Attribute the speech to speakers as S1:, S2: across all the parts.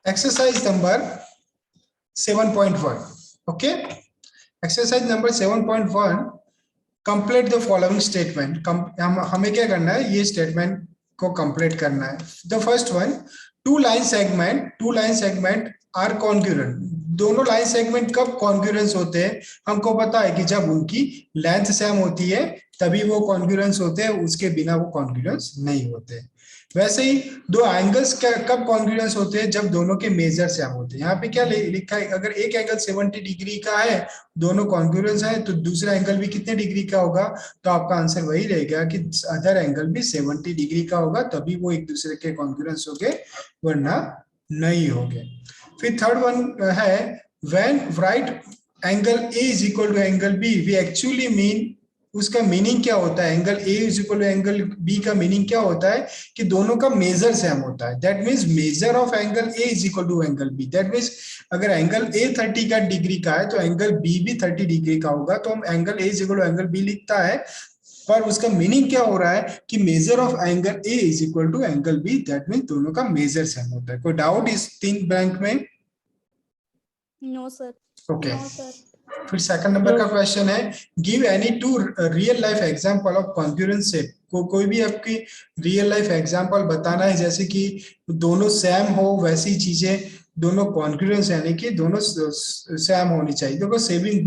S1: Exercise number 7.1. Okay. Exercise number 7.1. Complete the following statement. हमें क्या करना है, ये स्टेटमेंट को कंप्लीट करना है। The first one, two line segment are congruent. दोनों लाइन सेगमेंट कब कॉन्ग्रुएंस होते हैं? हमको पता है कि जब उनकी लेंथ सेम होती है तभी वो कॉन्ग्रुएंस होते हैं, उसके बिना वो कॉन्ग्रुएंस नहीं होते। वैसे ही दो एंगल्स कब कॉन्ग्रुएंस होते हैं? जब दोनों के मेजर सेम होते हैं। यहाँ पे क्या लिखा है, अगर एक एंगल 70 डिग्री का है, दोनों कॉन्ग्रुएंस है, तो दूसरा एंगल भी कितने डिग्री का होगा? तो आपका आंसर वही रहेगा कि अदर एंगल भी 70 डिग्री का होगा, तभी वो एक दूसरे के कॉन्ग्रुएंस होंगे, वरना नहीं होंगे। फिर थर्ड वन है, when right angle A is equal to angle B, we actually mean, उसका मीनिंग क्या होता है? Angle A is equal to angle B का मीनिंग क्या होता है? कि दोनों का मेजर सेम होता है। That means measure of angle A is equal to angle B. That means अगर एंगल ए 30 का डिग्री का है तो एंगल बी भी 30 डिग्री का होगा। तो हम angle A is equal to angle B लिखता है, पर उसका मीनिंग क्या हो रहा है कि measure of angle A is equal to angle B. That means दोनों का मेजर सेम होता है। कोई डाउट इस तीन ब्लैंक में?
S2: No sir.
S1: ओके। फिर सेकंड नंबर का क्वेश्चन है, give any two real life example of congruence shape. कोई भी आपकी रियल लाइफ एग्जांपल बताना है, जैसे कि दोनों सेम हो वैसी चीजें, दोनों कॉन्ग्रुएंस यानी कि दोनों सेम होनी चाहिए। देखो सेविंग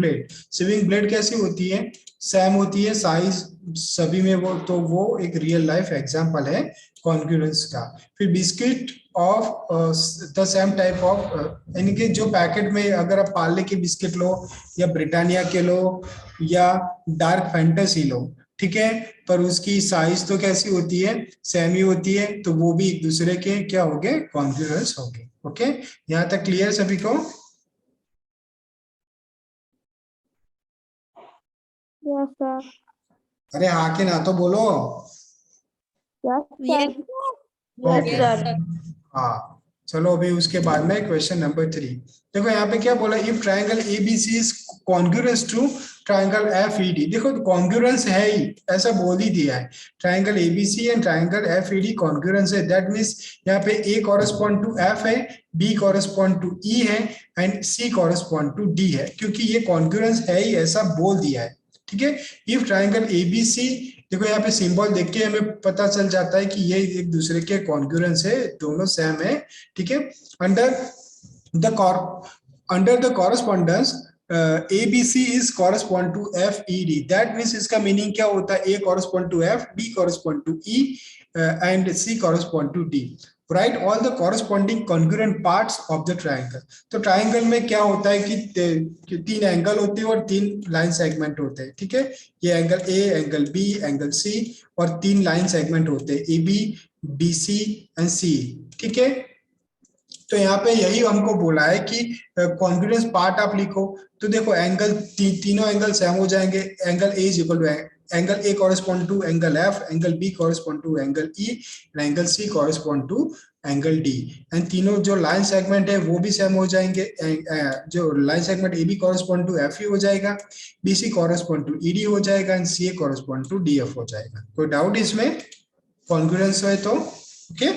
S1: ब्लेड कैसी होती है? सेम होती है साइज सभी में वो, तो वो एक रियल लाइफ एग्जांपल है कॉन्ग्रुएंस का। फिर biscuit of the same type of, यानी कि जो पैकेट में अगर आप पार्ले के बिस्किट लो या ब्रिटानिया के लो या डार्क फैंटेसी लो, ठीक है, पर उसकी साइज तो कैसी होती है? सेम ही होती है, तो वो भी एक दूसरे के क्या हो गए? कॉन्ग्रुएंस हो गए। ओके, यहाँ तक क्लियर सभी को?
S2: Yes sir.
S1: अरे हाँ के ना तो बोलो।
S2: Yes
S1: okay,
S2: sir.
S1: हाँ चलो अभी उसके बाद में क्वेश्चन नंबर 3। देखो यहाँ पे क्या बोला, if triangle ABC is congruence to triangle FED. देखो कॉन्ग्रुएंस है ही, ऐसा बोल ही दिया है, triangle ABC and triangle FED congruence है। दैट मींस यहाँ पे ए कॉरेस्पॉन्ड टू एफ है, बी कॉरेस्पॉन्ड टू ई है and C correspond to D है, क्योंकि ये कॉन्ग्रुएंस है ही, ऐसा बोल दिया है। ठीक है, इफ ट्राइंगल एबीसी, देखो यहाँ पे सिंबल देख के हमें पता चल जाता है कि ये एक दूसरे के कॉन्ग्रुएंस है, दोनों सेम है। ठीक है, under the correspondence ABC is correspond to FED. That means इसका मीनिंग क्या होता है? A correspond to F, B correspond to E and C correspond to D. Write all the corresponding congruent parts of the triangle. तो triangle में क्या होता है कि तीन एंगल होते हैं और तीन लाइन सेगमेंट होते हैं। ठीक है, ये angle A, angle B, angle C और तीन लाइन सेगमेंट होते हैं AB, BC एंड CE। ठीक है, तो यहाँ पे यही हमको बोला है कि कॉन्ग्रुएंस पार्ट आप लिखो। तो देखो एंगल तीनों एंगल सेम हो जाएंगे। Angle A is equal to angle A correspond to angle F, angle B correspond to angle E and angle C correspond to angle D. And तीनों जो लाइन सेगमेंट है वो भी सेम हो जाएंगे। जो line segment A B correspond to F E हो जाएगा, B C correspond to E D हो जाएगा and C A correspond to D F हो जाएगा। कोई डाउट इसमें कॉन्ग्रुएंस है तो? Okay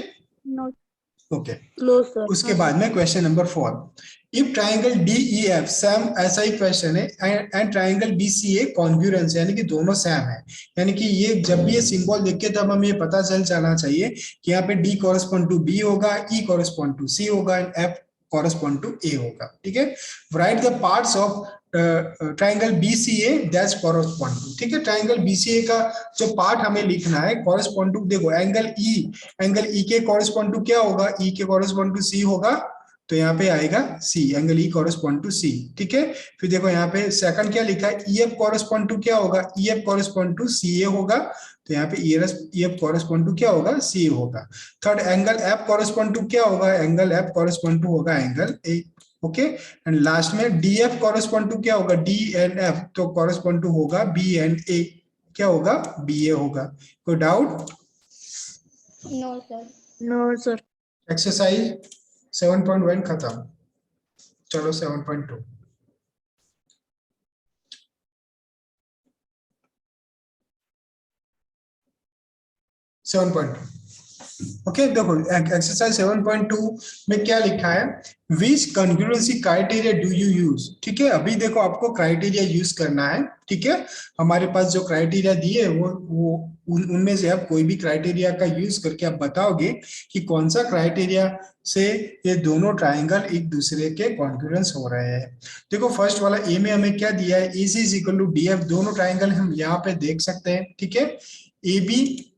S1: okay. उसके बाद में question number 4, if triangle DEF same, ऐसा ही क्वेश्चन है, एंड ट्राइंगल BCA कॉन्ग्रुएंस, यानी कि दोनों सेम है। यानी कि ये जब भी ये सिंबल देख के तब हमें पता चल जाना चाहिए कि यहाँ पे D कॉरेस्पॉन्ड टू B होगा, E कॉरेस्पॉन्ड टू C होगा and F correspond to A होगा। ठीक है, right the parts of triangle BCA that's correspond to. ठीक है, ट्राइंगल BCA का जो पार्ट हमें लिखना है कॉरेस्पॉन्ड टू, देखो एंगल E के कॉरेस्पॉन्ड टू क्या होगा? E के कॉरेस्पॉन्ड टू C होगा, तो यहाँ पे आएगा C, angle E correspond to C। ठीक है, फिर देखो यहाँ पे सेकंड क्या लिखा है? EF कॉरेस्पॉन्ड टू क्या होगा? EF कॉरेस्पॉन्ड टू CA होगा, तो यहाँ पे EF कॉरेस्पॉन्ड टू क्या होगा? C होगा। Third angle F correspond to क्या होगा? एंगल F कॉरेस्पॉन्ड टू होगा angle A। Okay, and last में DF कॉरेस्पॉन्ड टू क्या होगा? D एंड F, तो कॉरेस्पॉन्ड टू होगा B एंड A, क्या होगा? BA होगा। कोई डाउट?
S2: No sir.
S1: एक्सरसाइज 7.1 खत्म। चलो 7.2। ओके देखो एक्सरसाइज 7.2 में क्या लिखा है, which congruency criteria do you use. ठीक है, अभी देखो आपको क्राइटेरिया यूज करना है। ठीक है, हमारे पास जो क्राइटेरिया दिए है वो उनमें से आप कोई भी क्राइटेरिया का यूज करके आप बताओगे कि कौन सा क्राइटेरिया से ये दोनों ट्राइंगल एक दूसरे के कॉन्ग्रुएंस हो रहे हैं। देखो फर्स्ट वाला ए में हमें क्या दिया है, A C is equal to D F, दोनों ट्राइंगल हम यहाँ पे देख सकते हैं। ठीक है, A B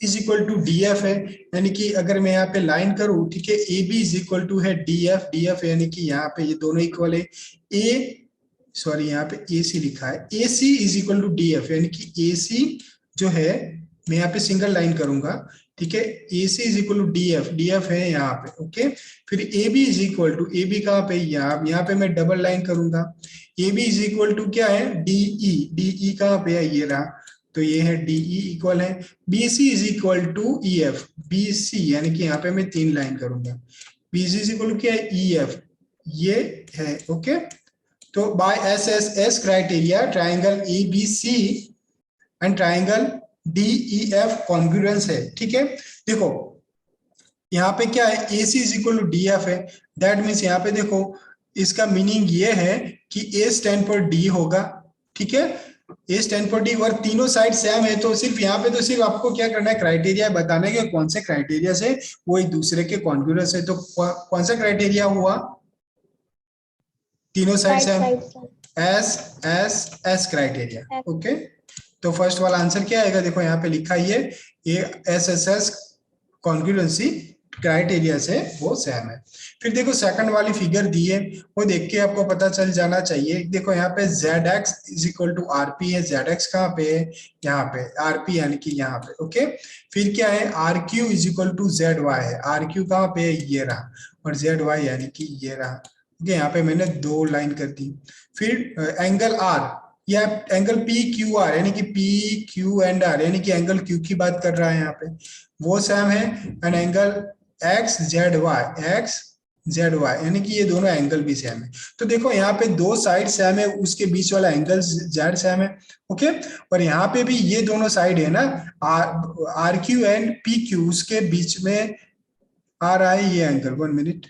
S1: is equal to D F है, यानी कि अगर मैं यहाँ पे लाइन करूं, ठीक है, A B is equal to है डी एफ यानी कि यहाँ पे ये दोनों इक्वल है। ए सॉरी यहाँ पे ए सी लिखा है, A C is equal to D F यानी कि ए सी जो है, मैं यहाँ पे सिंगल लाइन करूंगा। ठीक है, A C is equal to D F है यहाँ पे। ओके, फिर A B is equal to, A B कहाँ पे, यहाँ पे मैं डबल लाइन करूंगा। A B is equal to क्या है, डी ई कहाँ पे है, ये रहा, तो ये है डीई इक्वल है। B C is equal to E F, B C यानी कि यहाँ पे मैं 3 लाइन करूंगा। B C is equal to क्या है, ई एफ, ये है। ओके, तो by S S S criteria triangle A B C and triangle D E F congruence है। ठीक है, देखो यहाँ पे क्या है, A C is equal to D F है, दैट मीन्स यहाँ पे देखो इसका मीनिंग ये है कि ए स्टैंड पर डी होगा। ठीक है, ए स्टैंड फॉर डी और तीनों साइड सेम है, तो सिर्फ यहाँ पे तो सिर्फ आपको क्या करना है, क्राइटेरिया बताना है कि कौन से क्राइटेरिया से वो एक दूसरे के कॉन्ग्रुएंस है। तो कौन सा क्राइटेरिया हुआ, तीनों side same, S S S criteria. Okay, तो फर्स्ट वाला आंसर क्या आएगा, देखो यहाँ पे लिखा ही है, ये S S S congruency criteria से वो सेम है। फिर देखो सेकंड वाली फिगर दी है, वो देख के आपको पता चल जाना चाहिए। देखो यहाँ पे Z X is equal to R P है, जेड एक्स कहाँ पे है, यहाँ पे आर पी यानी कि यहाँ पे। ओके, फिर क्या है, R Q is equal to Z Y है, आर क्यू कहाँ पे है, ये रहा, और जेड वाई यानी कि ये रहा। ओके, यहाँ पे मैंने 2 लाइन कर दी। फिर एंगल आर या एंगल पी क्यू आर यानी कि पी क्यू एंड आर यानी कि एंगल क्यू की बात कर रहा है यहाँ पे, वो सेम है। And angle X Z Y यानी कि ये दोनों एंगल भी सेम है। तो देखो यहाँ पे 2 साइड सेम है, उसके बीच वाला एंगल जेड सेम है। ओके, और यहाँ पे भी ये दोनों साइड है ना, R Q and P Q, उसके बीच में आ रहा है ये एंगल। 1 मिनट,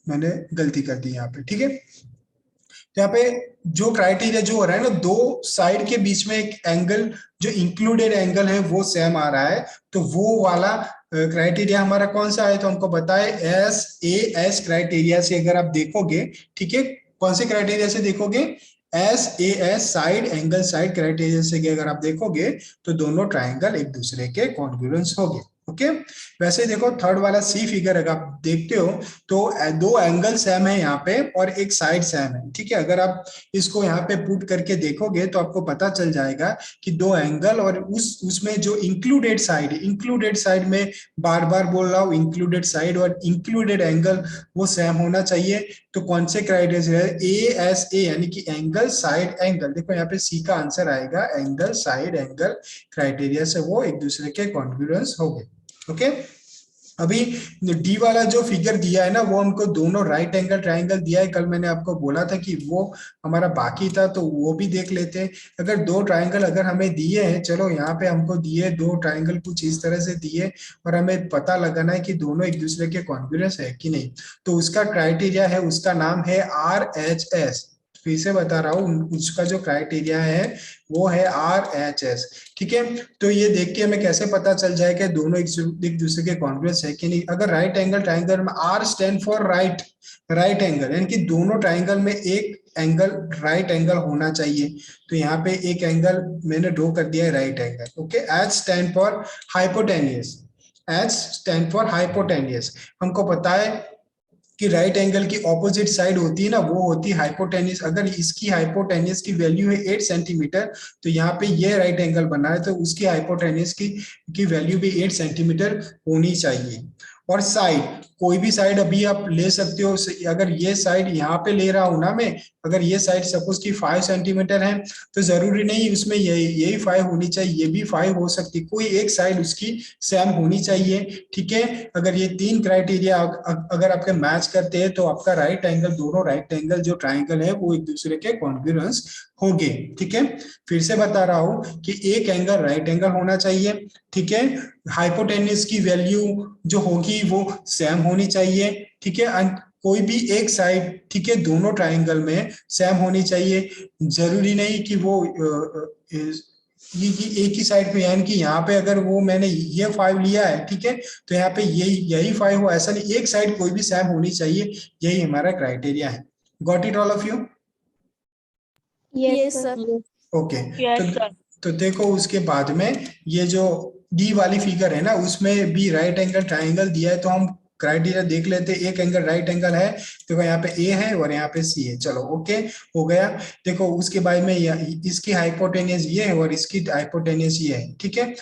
S1: मैंने गलती कर दी यहाँ पे। ठीक है, तो यहाँ पे जो क्राइटेरिया जो हो रहा है ना, 2 साइड के बीच में एक एंगल जो इंक्लूडेड एंगल है वो सेम आ रहा है, तो वो वाला क्राइटेरिया हमारा कौन सा है, तो हमको बताए एस ए एस क्राइटेरिया से अगर आप देखोगे। ठीक है, कौन से क्राइटेरिया से देखोगे, S A S side angle side criteria से अगर आप देखोगे तो दोनों ट्राइंगल एक दूसरे के कॉन्ग्रुएंस होंगे। ओके, वैसे देखो थर्ड वाला सी फिगर अगर आप देखते हो तो 2 एंगल सेम है यहाँ पे और एक साइड सेम है। ठीक है, अगर आप इसको यहाँ पे पुट करके देखोगे तो आपको पता चल जाएगा कि 2 एंगल और उसमें जो इंक्लूडेड साइड में बार बार बोल रहा हूँ, इंक्लूडेड साइड और इंक्लूडेड एंगल वो सेम होना चाहिए। तो कौन से क्राइटेरिया है, ए एस ए यानी कि एंगल साइड एंगल। देखो यहाँ पे सी का आंसर आएगा, एंगल साइड एंगल क्राइटेरिया से वो एक दूसरे के कॉन्ग्रुएंस हो गए। ओके, अभी डी वाला जो फिगर दिया है ना, वो हमको दोनों राइट एंगल ट्राइंगल दिया है। कल मैंने आपको बोला था कि वो हमारा बाकी था, तो वो भी देख लेते हैं। अगर 2 ट्राइंगल अगर हमें दिए हैं, चलो यहाँ पे हमको दिए 2 ट्राइंगल कुछ इस तरह से दिए और हमें पता लगाना है कि दोनों एक दूसरे के कॉन्ग्रुएंस है कि नहीं, तो उसका क्राइटेरिया है, उसका नाम है आर एच एस। फिर से बता रहा हूँ, उसका जो क्राइटेरिया है वो है आर एच एस। ठीक है, तो ये देख के हमें कैसे पता चल जाए कि दोनों एक दूसरे के कॉन्ग्रुएंस है कि नहीं। अगर राइट एंगल ट्राइंगल में R stand for right angle यानी कि दोनों ट्राइंगल में एक एंगल राइट एंगल होना चाहिए, तो यहाँ पे एक एंगल मैंने ड्रॉ कर दिया है right angle. Okay, H stand for hypotenuse, H stand for hypotenuse. हमको पता है कि राइट एंगल की ऑपोजिट साइड होती है ना, वो होती है हाइपोटेनियस। अगर इसकी हाइपोटेनियस की वैल्यू है 8 सेंटीमीटर, तो यहाँ पे ये राइट एंगल बना है, तो उसकी हाइपोटेनियस की वैल्यू भी 8 सेंटीमीटर होनी चाहिए। और साइड, कोई भी साइड अभी आप ले सकते हो। अगर ये साइड यहाँ पे ले रहा हूं ना मैं, अगर ये साइड सपोज कि 5 सेंटीमीटर है तो जरूरी नहीं उसमें यही 5 होनी चाहिए, ये भी 5 हो सकती, कोई एक साइड उसकी सेम होनी चाहिए। ठीक है, अगर ये 3 क्राइटेरिया अगर आपके मैच करते हैं तो आपका राइट एंगल, दोनों राइट एंगल जो ट्राइंगल है वो एक दूसरे के कॉन्ग्रुएंस होंगे। ठीक है, फिर से बता रहा हूं कि एक एंगल राइट एंगल होना चाहिए। ठीक है, हाइपोटेन्यूज की वैल्यू जो होगी वो सेम होनी चाहिए। ठीक है, कोई भी एक साइड, ठीक है, दोनों ट्राइंगल में सेम होनी चाहिए। जरूरी नहीं कि वो ये एक ही साइड पे, यानी कि यहाँ पे अगर वो मैंने ये 5 लिया है, ठीक है, तो यहाँ पे यही 5 हो, ऐसा नहीं, एक साइड कोई भी सेम होनी चाहिए। यही हमारा क्राइटेरिया है। Got it all of you?
S2: Yes, sir.
S1: Okay,
S3: Yes,
S1: तो
S3: sir.
S1: तो देखो उसके बाद में ये जो डी वाली फिगर है ना, उसमें भी राइट एंगल ट्राइंगल दिया है, तो हम क्राइटेरिया देख लेते हैं। एक एंगल राइट एंगल है, देखो यहाँ पे ए है और यहाँ पे सी है, चलो ओके हो गया। देखो उसके बाद में इसकी हाइपोटेन्यूज ये है और इसकी हाइपोटेन्यूज ये है। ठीक है,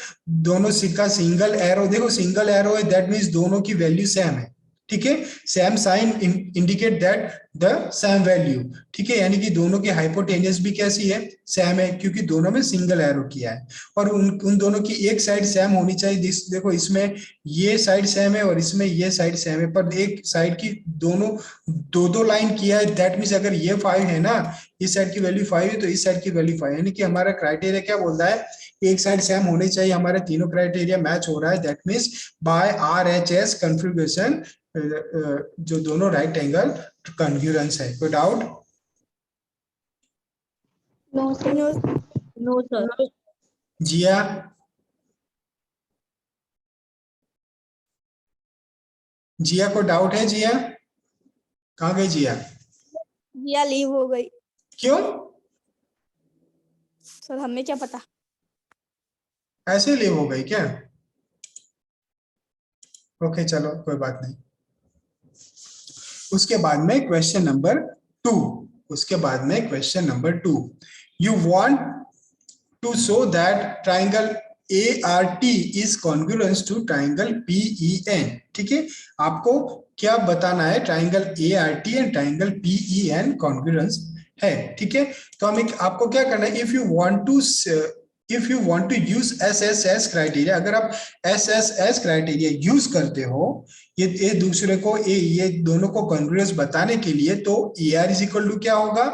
S1: दोनों का सिंगल एरो, देखो सिंगल एरो है, दैट मीन्स दोनों की वैल्यू सेम है। ठीक है, same sign indicate that the same value. ठीक है, यानी कि दोनों की हाइपोटेन्यूज भी कैसी है, सेम है, क्योंकि दोनों में सिंगल एरो किया है। और उन दोनों की एक साइड सेम होनी चाहिए। देखो इसमें ये साइड सेम है और इसमें ये साइड सेम है, पर एक साइड की दोनों दो लाइन किया है, दैट मीन्स अगर ये 5 है ना, इस साइड की वैल्यू 5 है तो इस साइड की वैल्यू 5, यानी कि हमारा क्राइटेरिया क्या बोलता है, एक साइड सेम होनी चाहिए। हमारे तीनों क्राइटेरिया मैच हो रहा है, that means by RHS configuration जो दोनों राइट एंगल कॉन्ग्रुएंस है। कोई doubt?
S2: No, sir. No.
S3: No, sir.
S1: जिया? जिया को डाउट है? जिया कहाँ गई? जिया
S2: जिया लीव हो गई
S1: क्यों?
S2: सर, हमें क्या पता।
S1: ऐसे लीव हो गई क्या? ओके चलो कोई बात नहीं। उसके बाद में क्वेश्चन नंबर 2, उसके बाद में question number 2, you want to show that triangle ART is congruence to triangle PEN। ठीक है, आपको क्या बताना है, triangle ART and triangle PEN congruence है। ठीक है, तो हम आपको क्या करना है, if you want to use SSS criteria, अगर आप SSS क्राइटेरिया यूज करते हो ये दूसरे को ये दोनों को कॉन्ग्रुएंस बताने के लिए, तो AR इज इक्वल टू क्या होगा,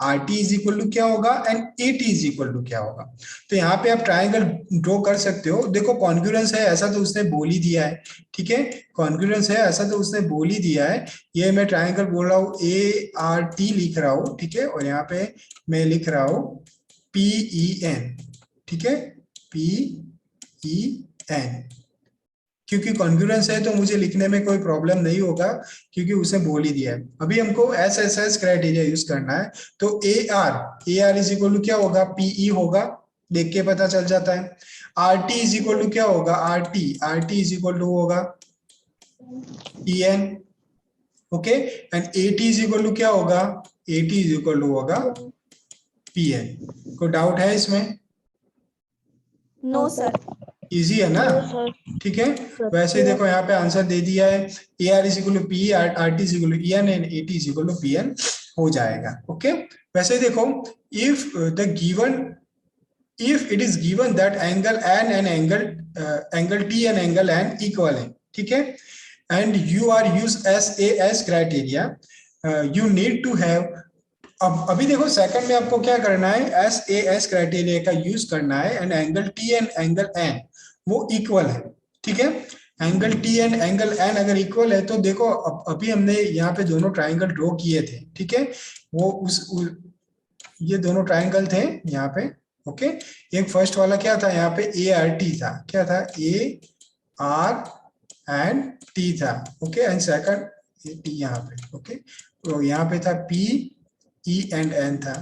S1: RT इज इक्वल टू क्या होगा, and AT is equal to क्या होगा। तो यहाँ पे आप ट्राइंगल ड्रॉ कर सकते हो। देखो कॉन्ग्रुएंस है ऐसा तो उसने बोल ही दिया है। ठीक है, कॉन्ग्रुएंस है ऐसा तो उसने बोल ही दिया है। ये मैं ट्राइंगल बोल रहा हूँ ART लिख रहा हूँ, ठीक है, और यहाँ पे मैं लिख रहा हूँ PEN। ठीक है, PEN, क्योंकि कॉन्ग्रुएंस है तो मुझे लिखने में कोई प्रॉब्लम नहीं होगा, क्योंकि उसे बोल ही दिया है। अभी हमको SSS क्राइटेरिया यूज करना है, तो AR इज इक्वल टू क्या होगा, PE होगा, देख के पता चल जाता है। RT इज इक्वल टू क्या होगा, RT इज इक्वल टू होगा PN। Okay, and AT is equal to क्या होगा, AT इज इक्वल टू होगा PN। कोई डाउट है इसमें?
S2: No sir.
S1: इजी है ना? ठीक है, वैसे देखो यहाँ पे आंसर दे दिया है, AR is equal to PE, RT is equal to EN and AT is equal to PN हो जाएगा। ओके, वैसे देखो if it is given that angle N and angle T and angle N equal है, ठीक है, and you are use SAS criteria, you need to have, अब अभी देखो सेकंड में आपको क्या करना है, SAS क्राइटेरिया का यूज करना है, and angle T and angle N वो इक्वल है। ठीक है, angle T and angle N अगर इक्वल है तो देखो अभी हमने यहाँ पे दोनों ट्राइंगल ड्रॉ किए थे। ठीक है, वो ये दोनों ट्राइंगल थे यहाँ पे। ओके, एक फर्स्ट वाला क्या था, यहाँ पे ART था, क्या था, AR एंड T था। ओके, एंड सेकंड यहाँ पे, ओके, तो यहाँ पे था PE एंड N था,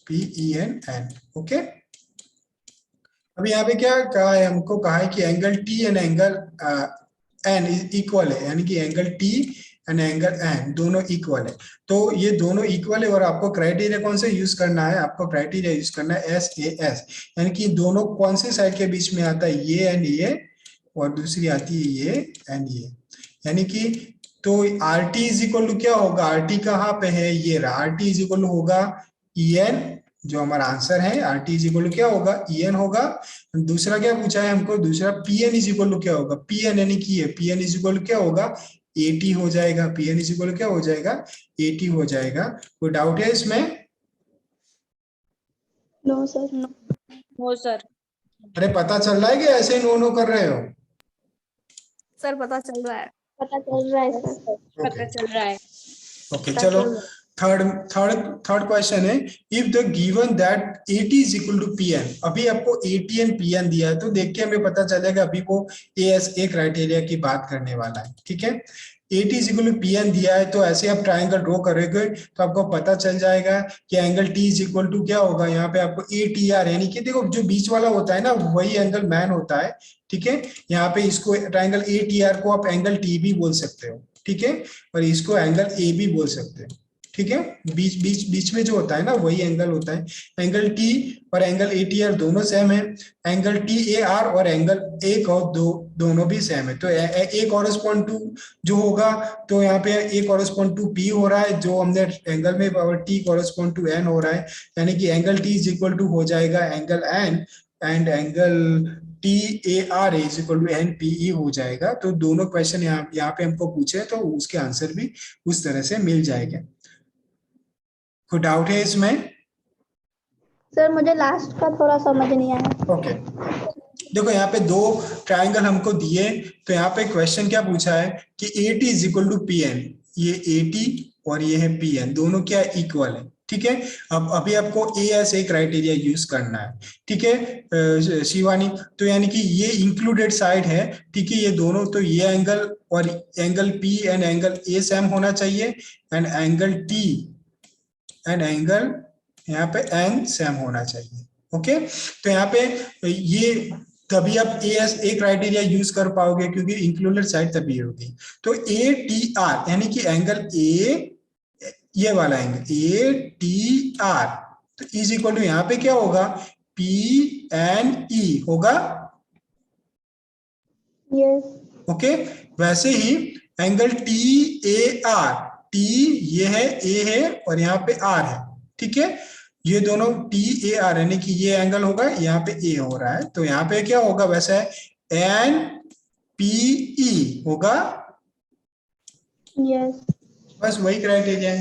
S1: PE एंड N। ओके, अभी यहाँ पे क्या कहा है, हमको कहा है कि angle T and angle N equal है, यानी कि angle T and angle N दोनों इक्वल है। तो ये दोनों इक्वल है और आपको क्राइटेरिया कौन से यूज करना है, आपको क्राइटेरिया यूज करना है SAS, यानी कि दोनों कौन से साइड के बीच में आता है, ये एंड ये, और दूसरी आती है ये एंड ये, यानी कि तो R T is equal to क्या होगा, आर टी कहाँ पे है, ये रहा, R T is equal to होगा ई एन, जो हमारा आंसर है R T is equal to क्या होगा, ई एन होगा। दूसरा क्या पूछा है हमको, दूसरा P N is equal to क्या होगा, पी एन यानी कि ये P N is equal to क्या होगा, ए टी हो जाएगा, P N is equal to क्या हो जाएगा, ए टी हो जाएगा। कोई डाउट है इसमें?
S2: No sir.
S3: No sir.
S1: अरे पता चल रहा है कि ऐसे ही नो नो कर रहे हो?
S2: सर पता चल रहा है।
S3: पता चल रहा है सर।
S1: Okay.
S3: पता चल रहा है।
S1: ओके
S2: पता
S1: चलो,
S2: चल रहा है।
S1: थर्ड क्वेश्चन है, if the given that AT is equal to PN, अभी आपको AT एंड PN दिया है, तो देख के हमें पता चलेगा अभी वो ASA क्राइटेरिया की बात करने वाला है, ठीक है। AT is equal to PN दिया है, तो ऐसे आप ट्राइंगल ड्रॉ करोगे तो आपको पता चल जाएगा कि angle T is equal to क्या होगा, यहाँ पे आपको ATR, यानी कि देखो जो बीच वाला होता है ना वही एंगल मैन होता है, ठीक है। यहाँ पे इसको ट्राइंगल ATR को आप एंगल T भी बोल सकते हो, ठीक है, और इसको एंगल ए भी बोल सकते हैं, ठीक है। बीच बीच बीच में जो होता है ना वही एंगल होता है। एंगल टी और एंगल ए टी आर दोनों सेम है, एंगल टी ए आर और एंगल ए को दोनों भी सेम है, तो ए कॉरेस्पॉन्ड टू जो होगा, तो यहाँ पे ए कॉरेस्पॉन्ड टू पी हो रहा है, जो हमने एंगल में, और टी कॉरेस्पॉन्ड टू एन हो रहा है, यानी कि angle T is equal to हो जाएगा angle N, and angle T A R is equal to N P E हो जाएगा। तो दोनों क्वेश्चन यहाँ पे हमको पूछे तो उसके आंसर भी उस तरह से मिल जाएगा। कोई डाउट है इसमें?
S2: सर मुझे लास्ट का थोड़ा समझ नहीं आया।
S1: ओके देखो यहाँ पे दो ट्राइंगल हमको दिए, तो यहाँ पे क्वेश्चन क्या पूछा है कि A T is equal to P N, ये ए टी और ये है पी एन, दोनों क्या इक्वल है, ठीक है। अब अभी आपको ASA क्राइटेरिया यूज करना है, ठीक है शिवानी, तो यानी कि ये इंक्लूडेड साइड है, ठीक है, ये दोनों, तो ये एंगल और angle P and angle A same होना चाहिए, and angle T and angle यहाँ पे N सेम होना चाहिए, ओके। तो यहाँ पे ये तभी आप ASA क्राइटेरिया यूज कर पाओगे, क्योंकि इंक्लूडेड साइड तभी होगी। तो ATR यानी कि एंगल A, ये वाला एंगल ATR, तो इज इक्वल टू यहाँ पे क्या होगा, PNE होगा,
S2: यस।
S1: ओके। वैसे ही एंगल TAR, T ये है, A है और यहाँ पे R है, ठीक है, ये दोनों TAR यानी कि ये एंगल होगा, यहाँ पे A हो रहा है, तो यहाँ पे क्या होगा, वैसे NPE होगा,
S2: यस।
S1: बस वही क्राइटेरिया है।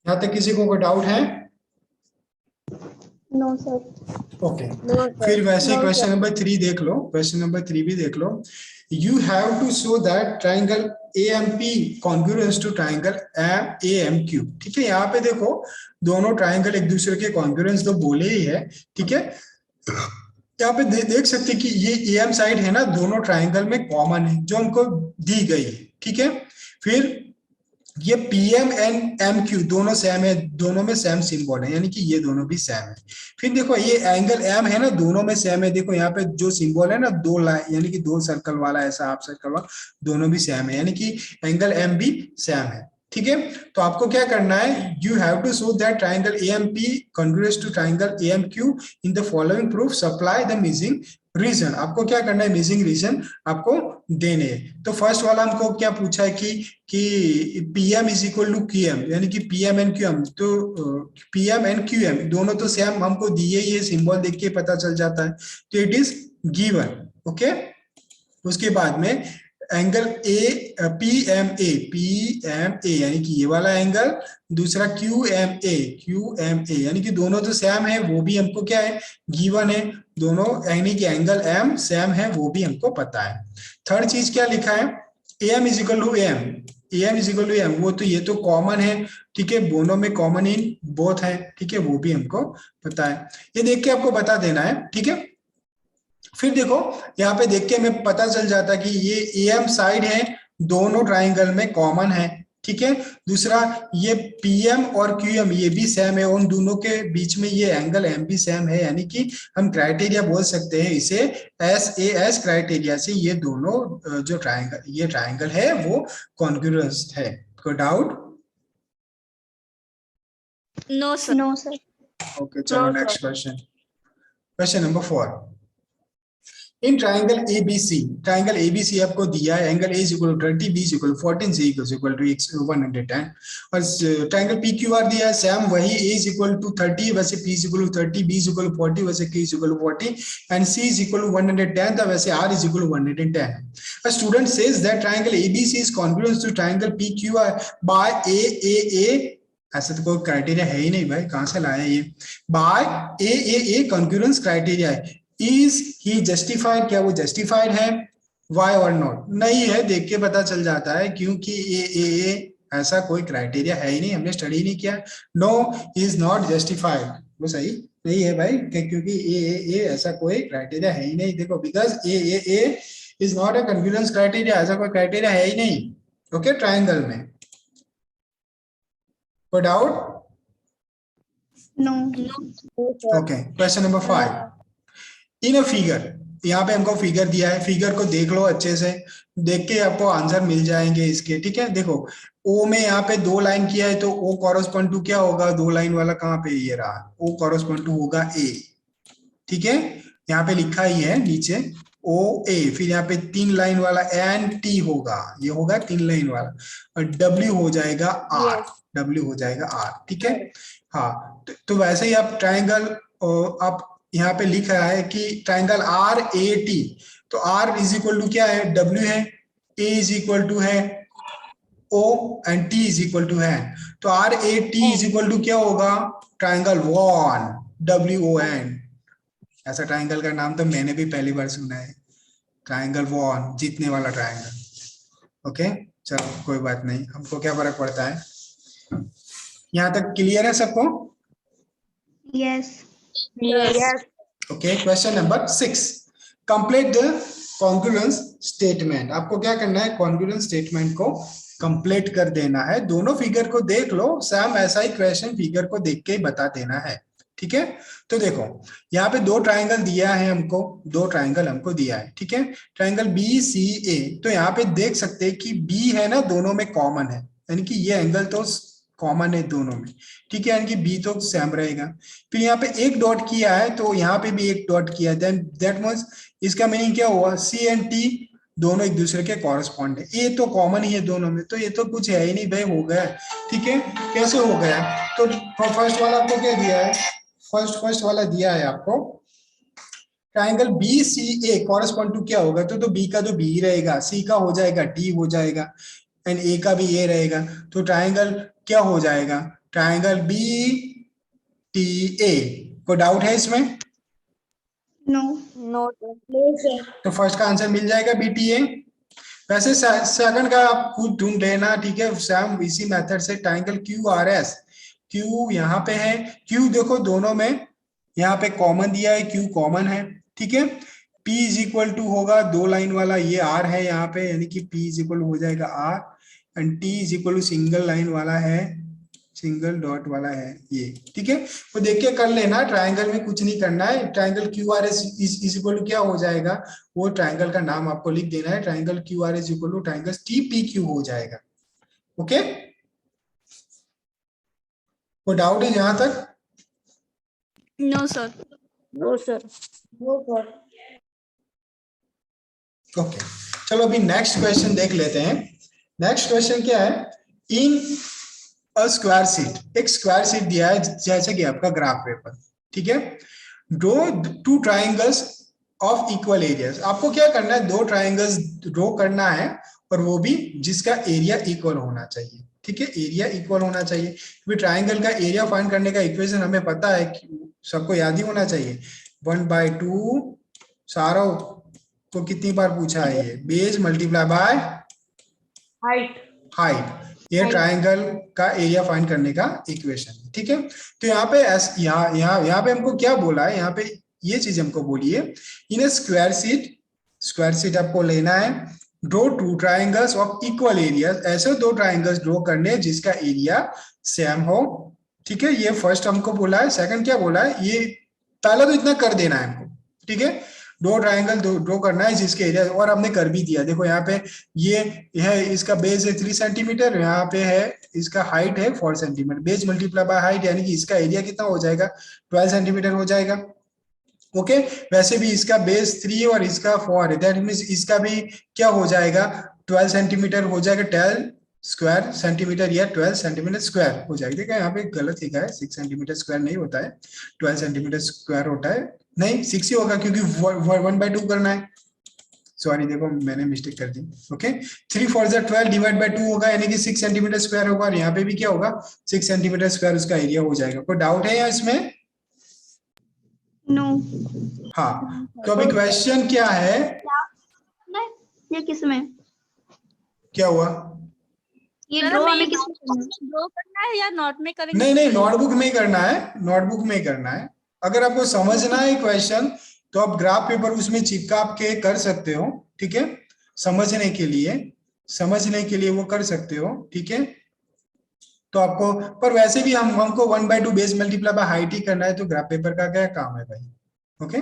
S1: यहाँ तक किसी को कोई डाउट है?
S2: No sir.
S1: ओके फिर वैसे क्वेश्चन नंबर 3 देख लो, क्वेश्चन नंबर 3 भी देख लो। You have to show that triangle AMP congruence to triangle AMQ, ठीक है। यहाँ पे देखो दोनों ट्राइंगल एक दूसरे के कॉन्ग्रुएंस तो बोले ही है, ठीक है। यहाँ पे देख सकते हैं कि ये AM साइड है ना, दोनों ट्राइंगल में कॉमन है जो हमको दी गई है, ठीक है। फिर ये PM एंड MQ दोनों सेम है, दोनों में सेम सिंबल है, यानी कि ये दोनों भी सेम है। फिर देखो ये एंगल M है ना, दोनों में सेम है, देखो यहाँ पे जो सिंबल है ना, दो लाइन यानी कि दो सर्कल वाला, ऐसा हाफ सर्कल वाला, दोनों भी सेम है, यानी कि एंगल M भी सेम है, ठीक है। तो आपको क्या करना है, you have to show that triangle AMP congruence to triangle AMQ in the following proof, supply the missing reason. आपको क्या करना है, मिसिंग रीजन आपको देने हैं। तो फर्स्ट वाला हमको क्या पूछा है कि PM is equal to QM, यानी कि PM एंड QM, तो PM एंड QM दोनों तो सेम हमको दिए, ये सिंबल देख के पता चल जाता है, तो इट इज गिवन, ओके। उसके बाद में एंगल PMA यानी कि ये वाला एंगल, दूसरा QMA यानी कि दोनों तो सेम है, वो भी हमको क्या है, गिवन है, दोनों यानी कि एंगल M सेम है, वो भी हमको पता है। थर्ड चीज क्या लिखा है, AM is equal to AM, वो तो ये तो कॉमन है, ठीक है, दोनों में कॉमन इन बोथ है, ठीक है, वो भी हमको पता है। ये देख के आपको बता देना है, ठीक है। फिर देखो यहाँ पे देख के हमें पता चल जाता है कि ये AM साइड है, दोनों ट्राइंगल में कॉमन है, ठीक है। दूसरा ये PM और QM ये भी सेम है, उन दोनों के बीच में ये एंगल M भी सेम है, यानी कि हम क्राइटेरिया बोल सकते हैं इसे SAS क्राइटेरिया से, ये दोनों जो ये ट्राइंगल है वो कॉन्ग्रुएंस है। कोई doubt?
S2: No sir. No sir.
S1: Okay चलो next question, question number 4। In triangle ABC आपको दिया है, angle A is equal to 30, B is equal to 14, C is equal to 110, और ट्राइंगल पीक्यूआर दिया है, सैम वही ए इज इक्वल टू 30 वैसे P is equal to 30, B is equal to 40 वैसे K is equal to 40, and C is equal to 110 था वैसे R is equal to 110. A student says that triangle ABC is congruous to triangle PQR by AAA. ऐसा तो कोई criteria है ही नहीं भाई, कहां से लाया ये? बाय AAA कॉन्ग्रुएंस क्राइटेरिया है. इज ही जस्टिफाइड, क्या वो जस्टिफाइड है? वाई और नॉट? नहीं है, देख के पता चल जाता है, क्योंकि AAA ऐसा कोई क्राइटेरिया है ही नहीं, हमने स्टडी नहीं किया. नो, इज नॉट जस्टिफाइड, वो सही नहीं है भाई, क्योंकि AAA ऐसा कोई क्राइटेरिया है ही नहीं. देखो, because AAA is not a congruence criteria, ऐसा कोई क्राइटेरिया है ही नहीं. ओके, ट्राइंगल में कोई doubt?
S2: No.
S1: Okay, question number 5. In a figure, यहाँ पे हमको फिगर दिया है, फिगर को देख लो अच्छे से, देख के आपको आंसर मिल जाएंगे इसके. ठीक है, देखो ओ में यहाँ पे 2 लाइन किया है, तो ओ कॉरेस्पॉन्ड टू क्या होगा? 2 लाइन वाला कहाँ पे? ये रहा, ओ कॉरेस्पॉन्ड टू होगा ए. ठीक है, यहाँ पे लिखा ही है नीचे ओ ए. फिर यहाँ पे 3 लाइन वाला एन टी होगा, ये होगा 3 लाइन वाला, और डब्ल्यू हो जाएगा आर. डब्ल्यू हो जाएगा आर. ठीक है, हाँ. तो वैसे ही आप ट्राइंगल, आप यहाँ पे लिख रहा है कि ट्राइंगल आर ए टी, तो आर इज इक्वल टू क्या है? डब्ल्यू है, ए इज इक्वल टू है O, and T is equal to है, तो R A T is equal to क्या होगा? Triangle one, W O N. ऐसा ट्राइंगल का नाम तो मैंने भी पहली बार सुना है, ट्राइंगल वन, जीतने वाला ट्राइंगल. ओके, चलो कोई बात नहीं, हमको क्या फर्क पड़ता है. यहाँ तक क्लियर है सबको?
S2: Yes.
S3: Yes.
S1: Okay, question number 6. Complete the congruence statement. आपको क्या करना है? कॉन्ग्रुएंस स्टेटमेंट को कंप्लीट कर देना है. दोनों फिगर को देख लो, सैम ऐसा ही क्वेश्चन फिगर को देख के ही बता देना है. ठीक है, तो देखो यहाँ पे 2 ट्राइंगल दिया है हमको, 2 ट्राइंगल हमको दिया है. ठीक है, ट्राइंगल बी सी ए, तो यहाँ पे देख सकते हैं कि बी है ना, दोनों में कॉमन है, यानी कि ये एंगल तो कॉमन है दोनों में. ठीक है, यानी कि बी तो सेम रहेगा. फिर यहाँ पे एक डॉट किया है, तो यहाँ पे भी एक डॉट किया है, देन दैट मींस इसका मीनिंग क्या हुआ? सी एंड टी दोनों एक दूसरे के कॉरेस्पॉन्ड है, ये तो कॉमन ही है दोनों में, तो ये तो कुछ है ही नहीं भाई, हो गया. ठीक है, कैसे हो गया? तो फर्स्ट वाला आपको क्या दिया है? फर्स्ट वाला दिया है आपको triangle B C A correspond to क्या होगा? तो बी का तो बी रहेगा, सी का हो जाएगा डी हो जाएगा, एंड ए का भी ए रहेगा, तो ट्राइंगल क्या हो जाएगा? Triangle B T A. कोई डाउट है इसमें?
S2: No.
S3: No, sir.
S1: तो फर्स्ट का आंसर मिल जाएगा बी टी ए. वैसे सेकंड का आप खुद ढूंढ लेना. ठीक है, सैम इसी मेथड से triangle Q R S, Q यहाँ पे है, क्यू देखो दोनों में यहाँ पे कॉमन दिया है, क्यू कॉमन है. ठीक है, P इज इक्वल टू होगा 2 लाइन वाला, ये R है यहाँ पे, यानी कि P इज इक्वल हो जाएगा R, and T is equal to single line वाला है, सिंगल डॉट वाला है ये. ठीक है, वो देख के कर लेना, ट्राइंगल में कुछ नहीं करना है. Triangle Q R S is equal to क्या हो जाएगा? वो ट्राइंगल का नाम आपको लिख देना है, triangle Q R S equal to triangle T P Q हो जाएगा. ओके, कोई डाउट है जहां तक?
S2: No, sir.
S3: No, sir. No, sir.
S1: Okay, चलो अभी नेक्स्ट क्वेश्चन देख लेते हैं. नेक्स्ट क्वेश्चन क्या है? इन अ स्क्वायर शीट, एक स्क्वायर शीट दिया है जैसे कि आपका ग्राफ पेपर. ठीक है, draw 2 triangles of equal areas. आपको क्या करना है? 2 ट्राइंगल्स ड्रॉ करना है, और वो भी जिसका एरिया इक्वल होना चाहिए. ठीक है, एरिया इक्वल होना चाहिए. ट्राइंगल का एरिया फाइंड करने का इक्वेशन हमें पता है, सबको याद ही होना चाहिए. 1/2 सारा को कितनी बार पूछा है ये? Base multiply by height. ये ट्राइंगल का एरिया फाइंड करने का इक्वेशन. ठीक है, तो यहाँ पे यहाँ पे हमको क्या बोला है? यहाँ पे ये चीज हमको बोली है, इन ए स्क्वायर शीट आपको लेना है, draw 2 triangles of equal area. ऐसे 2 ट्राइंगल्स ड्रॉ करने जिसका एरिया सेम हो. ठीक है, ये फर्स्ट हमको बोला है. सेकंड क्या बोला है? ये पहला तो इतना कर देना है हमको. ठीक है, 2 ट्राइंगल ड्रॉ करना है जिसके एरिया, और हमने कर भी दिया. देखो यहाँ पे ये है, इसका बेस है 3 सेंटीमीटर, यहाँ पे है इसका हाइट है 4 centimetre. Base multiply by height, यानी कि इसका एरिया कितना हो जाएगा? 12 सेंटीमीटर हो जाएगा. ओके वैसे भी इसका बेस 3 और इसका 4 है, दैट मीन्स इसका भी क्या हो जाएगा 12 सेंटीमीटर हो जाएगा, 12 स्क्वायर सेंटीमीटर या 12 सेंटीमीटर स्क्वायर हो जाएगा। देखा यहाँ पे गलत लिखा है, 6 सेंटीमीटर स्क्वायर नहीं होता है, 12 सेंटीमीटर स्क्वायर होता है, नहीं 6 ही होगा क्योंकि 1/2 करना है, सॉरी देखो मैंने मिस्टेक कर दी। ओके 3 4 12 डिवाइड बाय 2 होगा, यानी कि 6 सेंटीमीटर स्क्वायर होगा, और यहाँ पे भी क्या होगा 6 सेंटीमीटर स्क्वायर उसका एरिया हो जाएगा। कोई डाउट है यहाँ इसमें?
S2: नो।
S1: हाँ तो अभी क्वेश्चन क्या है,
S2: ये किसमें?
S1: क्या हुआ?
S2: ये
S3: सर,
S2: ड्रॉ
S3: हमें
S2: हमें
S3: ये
S2: किसमें?
S3: ड्रॉ करना है या नोट में करेंगे?
S1: नहीं नहीं नोटबुक में ही करना है, नोटबुक में ही करना है। अगर आपको समझना है क्वेश्चन तो आप ग्राफ पेपर उसमें चिपका के कर सकते हो, ठीक है, समझने के लिए वो कर सकते हो, ठीक है। तो आपको पर वैसे भी हमको 1/2 बेस मल्टीप्लाई बाय हाइट ही करना है, तो ग्राफ पेपर का क्या काम है भाई। ओके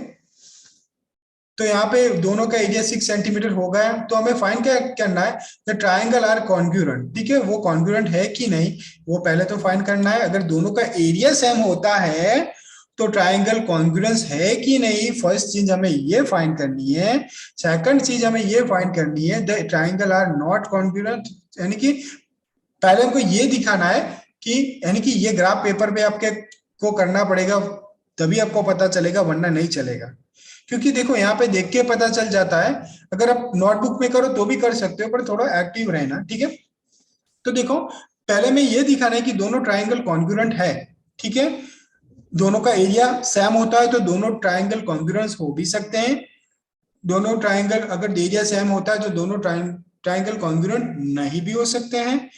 S1: तो यहाँ पे दोनों का एरिया 6 सेंटीमीटर हो गया, तो हमें फाइंड क्या करना है, द ट्राइंगल आर कॉन्ग्रुएंट, ठीक है, वो कॉन्ग्रुएंट है कि नहीं वो पहले तो फाइंड करना है। अगर दोनों का एरिया सेम होता है तो ट्राइंगल कॉन्ग्रुएंस है कि नहीं, फर्स्ट चीज हमें ये फाइंड करनी है। सेकंड चीज हमें ये फाइंड करनी है the triangle are not congruent, यानी कि पहले हमको ये दिखाना है कि यानी कि ये ग्राफ पेपर पे आपके को करना पड़ेगा, तभी आपको पता चलेगा, वरना नहीं चलेगा। क्योंकि देखो यहाँ पे देख के पता चल जाता है, अगर आप नोटबुक में करो तो भी कर सकते हो, पर थोड़ा एक्टिव रहना, ठीक है। तो देखो पहले में ये दिखाना है कि दोनों ट्राइंगल कॉन्ग्रुएंट है, ठीक है, दोनों का एरिया सेम होता है तो दोनों ट्राइंगल कॉन्ग्रुएंस हो भी सकते हैं। दोनों ट्राइंगल अगर एरिया सेम होता है तो दोनों ट्राइंगल कॉन्ग्रुएंट नहीं भी हो सकते हैं,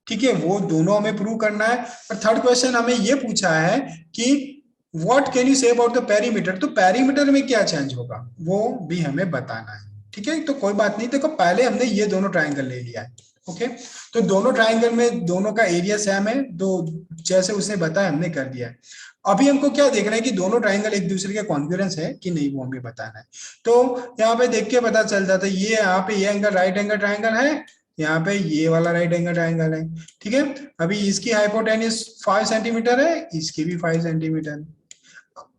S1: ठीक है, वो दोनों हमें प्रूव करना है। और थर्ड क्वेश्चन हमें ये पूछा है कि what can you say about the perimeter, तो पेरीमीटर में क्या चेंज होगा वो भी हमें बताना है, ठीक है। तो कोई बात नहीं, देखो पहले हमने ये दोनों ट्राइंगल ले लिया है, ओके, तो दोनों ट्राइंगल में दोनों का एरिया सेम है, तो जैसे उसने बताया हमने कर दिया है। अभी हमको क्या देखना है कि दोनों ट्राइंगल एक दूसरे के कॉन्ग्रुएंस है कि नहीं, वो हमें बताना है। तो यहाँ पे देख के पता चल जाता है, ये यहाँ पे ये एंगल राइट एंगल ट्राइंगल है, यहाँ पे ये वाला राइट एंगल ट्राइंगल है, ठीक है। अभी इसकी हाइपोटेन्यूज 5 सेंटीमीटर है, इसकी भी 5 सेंटीमीटर,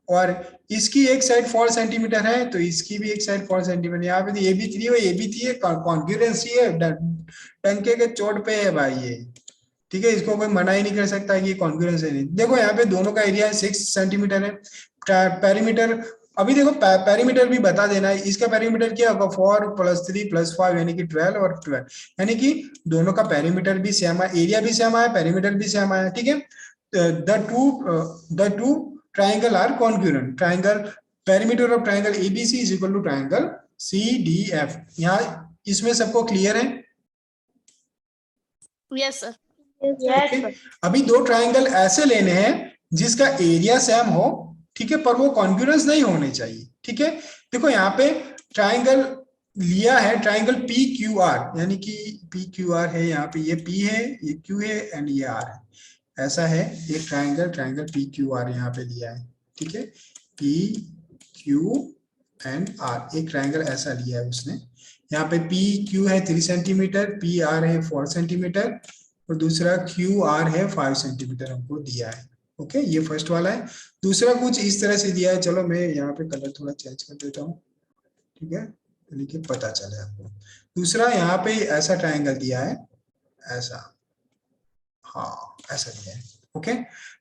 S1: और इसकी एक साइड 4 सेंटीमीटर है तो इसकी भी एक साइड 4 सेंटीमीटर। यहाँ पे ये भी 3 है, ये भी 3 है, कॉन्ग्रुएंस ही है, डंके के चोट पे है भाई ये, ठीक है, इसको कोई मना ही नहीं कर सकता कि कॉन्ग्रुएंस है नहीं। देखो यहाँ पे दोनों का एरिया 6 सेंटीमीटर है, पेरीमीटर अभी देखो पेरीमीटर भी बता देना है, इसका पेरीमीटर क्या होगा 4 + 3 + 5 यानी कि 12 और 12, यानी कि दोनों का पेरीमीटर भी सेम है, एरिया भी सेम है, पेरीमीटर भी सेम है, ठीक है। The two triangle are congruent, triangle perimeter of triangle ABC is equal to triangle CDF। यहाँ इसमें सबको क्लियर है?
S3: Yes sir.
S1: Okay? अभी दो ट्राइंगल ऐसे लेने हैं जिसका एरिया सेम हो, ठीक है, पर वो कॉन्ग्रुएंस नहीं होने चाहिए, ठीक है। देखो यहाँ पे ट्राइंगल लिया है, ट्राइंगल PQR, यानी कि PQR है, यहाँ पे ये P है, ये Q है एंड ये R है, ऐसा है एक ट्राइंगल PQR यहाँ पे लिया है, ठीक है, PQ एंड R एक ट्राइंगल ऐसा लिया है उसने। यहाँ पे PQ है 3 सेंटीमीटर, PR है 4 सेंटीमीटर और दूसरा QR है 5 सेंटीमीटर हमको दिया है, ओके, ये फर्स्ट वाला है। दूसरा कुछ इस तरह से दिया है, चलो मैं यहाँ पे कलर थोड़ा चेंज कर देता हूँ, ठीक है, लेकिन पता चले आपको। दूसरा यहाँ पे ऐसा ट्राइंगल दिया है, ऐसा, हाँ ऐसा दिया है, ओके।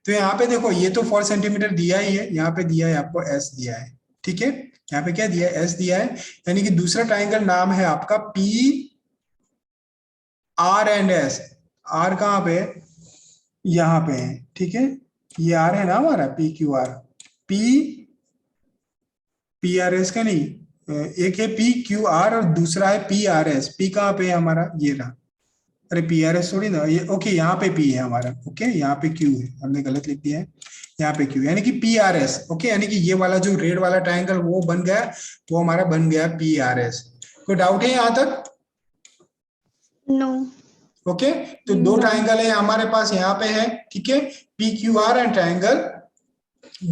S1: तो यहाँ पे देखो ये तो 4 सेंटीमीटर दिया ही है, यहाँ पे दिया है आपको S दिया है, ठीक है, यहाँ पे क्या दिया है S दिया है, यानी कि दूसरा ट्राइंगल नाम है आपका PR एंड S। R कहाँ पे है, यहाँ पे है, ठीक है, ये R है ना हमारा PQR, PRS का नहीं, एक है PQR और दूसरा है PRS। P कहाँ पे है हमारा, ये रहा, अरे PRS थोड़ी ना ये, ओके यहाँ पे P है हमारा, ओके यहाँ पे Q है, हमने गलत लिख दिया है, यहाँ पे Q यानी कि PRS, ओके, यानी कि ये वाला जो रेड वाला ट्राइंगल वो बन गया, वो हमारा बन गया PRS। कोई डाउट है यहाँ तक?
S2: नो।
S1: ओके तो दो ट्राइंगल है हमारे पास, यहाँ पे है, ठीक है, PQR एंड ट्राइंगल,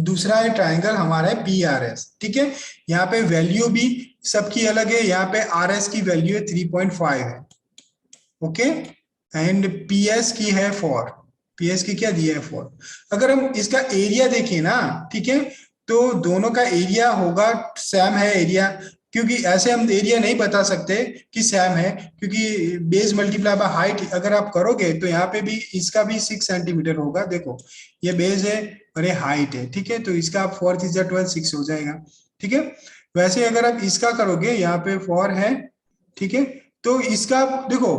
S1: दूसरा है ट्राइंगल हमारा है PRS, ठीक है। यहाँ पे वैल्यू भी सबकी अलग है, यहाँ पे RS की वैल्यू है 3.5 है, ओके, एंड PS की है 4, PS की क्या दिया है 4। अगर हम इसका एरिया देखें ना, ठीक है, तो दोनों का एरिया होगा सेम है एरिया, क्योंकि ऐसे हम एरिया नहीं बता सकते कि सेम है, क्योंकि बेस मल्टीप्लाई बाय हाइट अगर आप करोगे तो यहाँ पे भी इसका भी 6 सेंटीमीटर होगा। देखो ये बेस है और ये हाइट है, ठीक है, तो इसका 4 3 12 6 हो जाएगा, ठीक है। वैसे अगर आप इसका करोगे, यहाँ पे 4 है, ठीक है, तो इसका देखो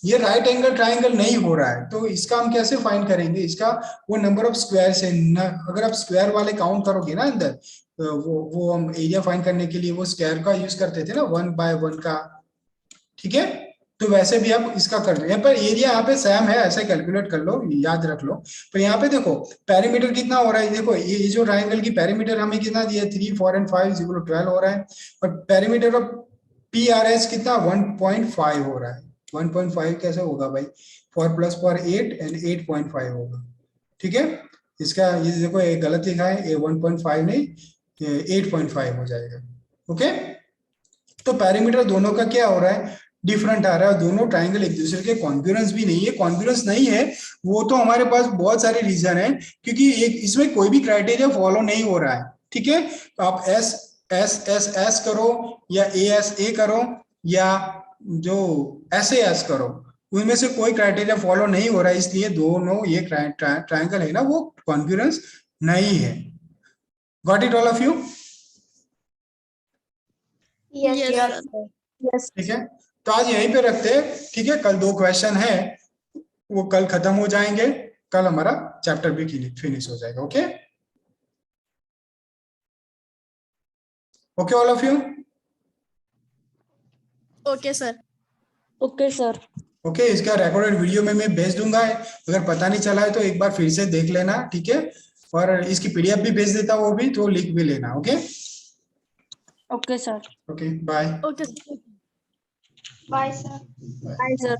S1: ये राइट एंगल ट्राइंगल नहीं हो रहा है, तो इसका हम कैसे फाइंड करेंगे, इसका वो नंबर ऑफ स्क्वायर से अगर आप स्क्वायर वाले काउंट करोगे ना अंदर, वो हम एरिया फाइंड करने के लिए वो स्क्वायर का यूज करते थे ना 1 बाय 1 का, ठीक है, तो वैसे भी आप इसका कर दो। यहाँ पर एरिया यहाँ पे सेम है, ऐसे कैलकुलेट कर लो, याद रख लो। पर यहाँ पे देखो पेरीमीटर कितना हो रहा है, देखो ये जो ट्राइंगल की पेरीमीटर हमें कितना दिया है 3 4 एंड 5 12 हो रहा है, और पेरीमीटर ऑफ PRS कितना 1.5 हो रहा है। 1.5 कैसे होगा भाई, 4 + 4 8 एंड 8.5 होगा, ठीक है। इसका ये देखो ये गलत लिखा है, ये 1.5 नहीं, ये 8.5 हो जाएगा, ओके। तो पैरामीटर दोनों का क्या हो रहा है, डिफरेंट आ रहा है, दोनों ट्राइंगल एक दूसरे के कॉन्ग्रुएंस भी नहीं है। कॉन्ग्रुएंस नहीं है वो तो हमारे पास बहुत सारे रीजन है, क्योंकि एक इसमें कोई भी क्राइटेरिया फॉलो नहीं हो रहा है, ठीक है। तो आप एस एस एस एस करो या ए करो या जो एस करो, उनमें से कोई क्राइटेरिया फॉलो नहीं हो रहा है, इसलिए दोनों ये ट्राइंगल है ना वो कॉन्ग्रुएंस नहीं है। Got it all of you?
S2: Yes,
S3: Yes,
S2: yes,
S3: sir.
S2: yes.
S1: ठीक है, तो आज यहीं पे रखते हैं, ठीक है। कल 2 क्वेश्चन है, वो कल खत्म हो जाएंगे, कल हमारा चैप्टर भी फिनिश हो जाएगा, okay. Okay all of you?
S3: Okay, sir.
S4: Okay sir.
S1: Okay, इसका रिकॉर्डेड वीडियो में मैं भेज दूंगा, अगर पता नहीं चला है तो एक बार फिर से देख लेना, ठीक है। और इसकी PDF भी भेज देता, वो भी तो लिख भी लेना, okay.
S4: Okay sir.
S1: Okay bye.
S3: Okay, sir.
S2: Bye, sir.
S4: Bye sir.